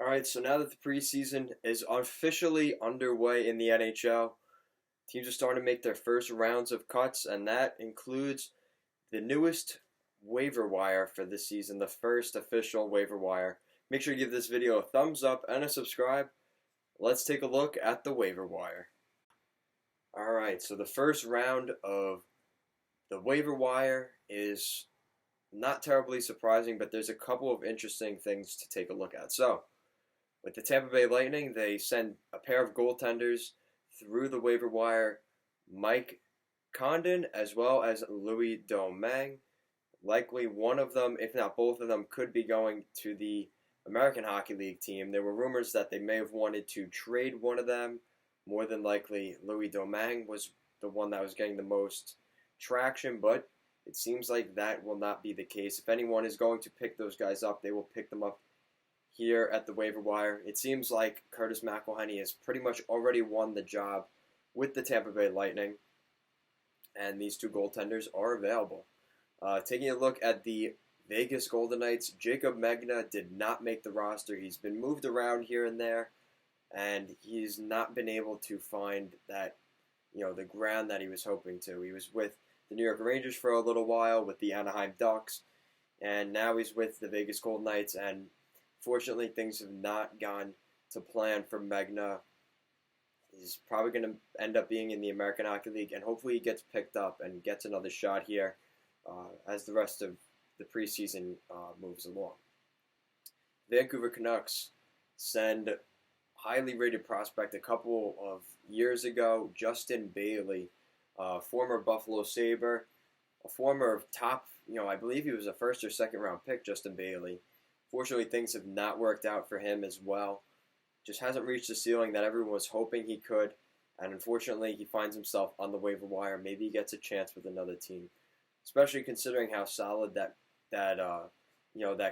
All right, so now that the preseason is officially underway in the NHL, teams are starting to make their first rounds of cuts, and that includes the newest waiver wire for this season, the first official waiver wire. Make sure to give this video a thumbs up and a subscribe. Let's take a look at the waiver wire. All right, so the first round of the waiver wire is not terribly surprising, but there's a couple of interesting things to take a look at. So, with the Tampa Bay Lightning, they send a pair of goaltenders through the waiver wire, Mike Condon as well as Louis Domingue. Likely one of them, if not both of them, could be going to the American Hockey League team. There were rumors that they may have wanted to trade one of them. More than likely, Louis Domingue was the one that was getting the most traction, but it seems like that will not be the case. If anyone is going to pick those guys up, they will pick them up here at the waiver wire. It seems like Curtis McElhinney has pretty much already won the job with the Tampa Bay Lightning, and these two goaltenders are available. Taking a look at the Vegas Golden Knights, Jacob Megna did not make the roster. He's been moved around here and there, and he's not been able to find that, the ground that he was hoping to. He was with the New York Rangers for a little while, with the Anaheim Ducks, and now he's with the Vegas Golden Knights, and fortunately, things have not gone to plan for Megna. He's probably going to end up being in the American Hockey League, and hopefully he gets picked up and gets another shot here as the rest of the preseason moves along. Vancouver Canucks send highly rated prospect a couple of years ago, Justin Bailey, former Buffalo Sabre, a former top, I believe he was a first or second round pick, Justin Bailey. Fortunately, things have not worked out for him as well. Just hasn't reached the ceiling that everyone was hoping he could, and unfortunately, he finds himself on the waiver wire. Maybe he gets a chance with another team, especially considering how solid that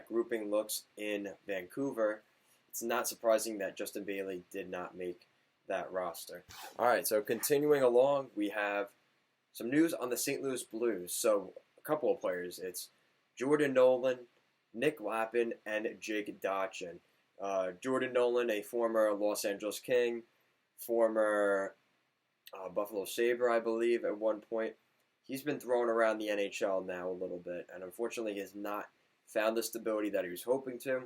grouping looks in Vancouver. It's not surprising that Justin Bailey did not make that roster. All right, so continuing along, we have some news on the St. Louis Blues. So a couple of players. It's Jordan Nolan, Nick Lappin, and Jake Dotchin. Jordan Nolan, a former Los Angeles King, former Buffalo Sabre, I believe, at one point. He's been thrown around the NHL now a little bit, and unfortunately has not found the stability that he was hoping to.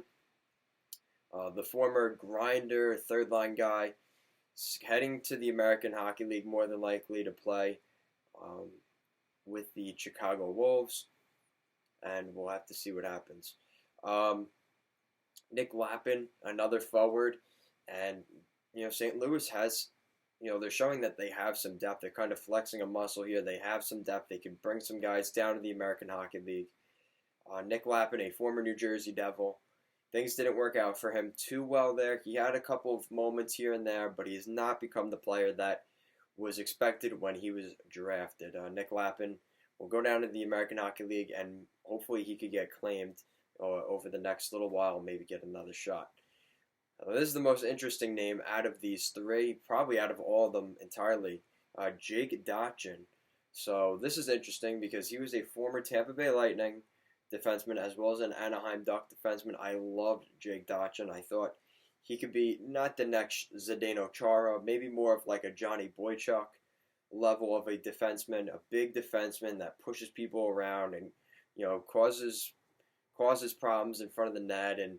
The former grinder, third-line guy, heading to the American Hockey League more than likely to play with the Chicago Wolves, and we'll have to see what happens. Nick Lappin, another forward, and St. Louis has, they're showing that they have some depth. They're kind of flexing a muscle here. They have some depth. They can bring some guys down to the American Hockey League. Nick Lappin, a former New Jersey Devil, things didn't work out for him too well there. He had a couple of moments here and there, but he has not become the player that was expected when he was drafted. Nick Lappin will go down to the American Hockey League, and hopefully he could get claimed over the next little while, maybe get another shot. This is the most interesting name out of these three, probably out of all of them entirely, Jake Dotchin. So this is interesting because he was a former Tampa Bay Lightning defenseman as well as an Anaheim Duck defenseman. I loved Jake Dotchin. I thought he could be not the next Zdeno Chara, maybe more of like a Johnny Boychuk level of a defenseman, a big defenseman that pushes people around and causes problems in front of the net, and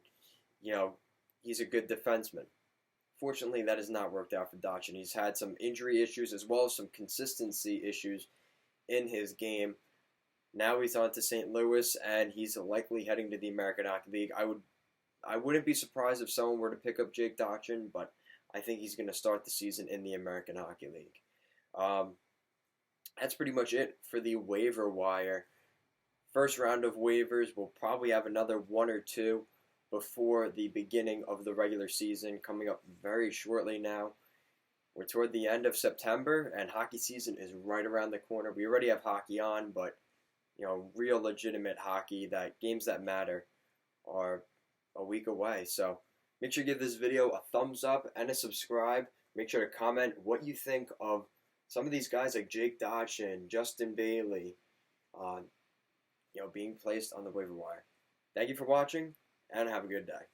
he's a good defenseman. Fortunately, that has not worked out for Dotchin. He's had some injury issues as well as some consistency issues in his game. Now he's on to St. Louis, and he's likely heading to the American Hockey League. I wouldn't be surprised if someone were to pick up Jake Dotchin, but I think he's going to start the season in the American Hockey League. That's pretty much it for the waiver wire. First round of waivers, we'll probably have another one or two before the beginning of the regular season coming up very shortly now. We're toward the end of September, and hockey season is right around the corner. We already have hockey on, but real legitimate hockey, that games that matter, are a week away. So make sure to give this video a thumbs up and a subscribe. Make sure to comment what you think of some of these guys like Jake Dotchin, Justin Bailey, being placed on the waiver wire. Thank you for watching, and have a good day.